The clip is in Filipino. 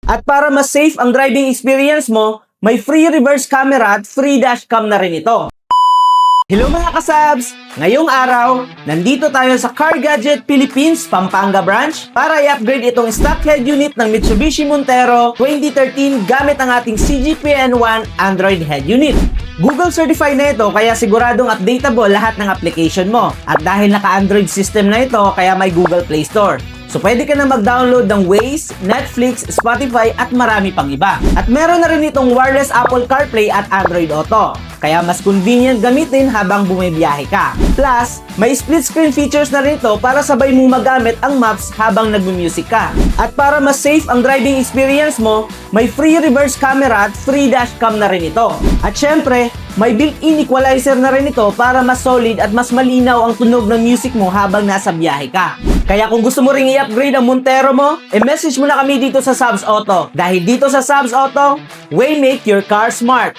At para mas safe ang driving experience mo, may free reverse camera at free dashcam na rin ito. Hello mga kasabs! Ngayong araw, nandito tayo sa Car Gadget Philippines, Pampanga branch para i-upgrade itong stock head unit ng Mitsubishi Montero 2013 gamit ang ating CGPN1 Android head unit. Google certified na ito kaya siguradong updatable lahat ng application mo. At dahil naka-Android system na ito, kaya may Google Play Store. So pwede ka na mag-download ng Waze, Netflix, Spotify at marami pang iba. At meron na rin itong wireless Apple CarPlay at Android Auto. Kaya mas convenient gamitin habang bumibiyahe ka. Plus, may split screen features na rin ito para sabay mong magamit ang maps habang nagmu-music ka. At para mas safe ang driving experience mo, may free reverse camera at free dashcam na rin ito. At syempre, may built-in equalizer na rin ito para mas solid at mas malinaw ang tunog ng music mo habang nasa biyahe ka. Kaya kung gusto mo ring i-upgrade ang Montero mo, message mo na kami dito sa Sabs Auto. Dahil dito sa Sabs Auto, we make your car smart.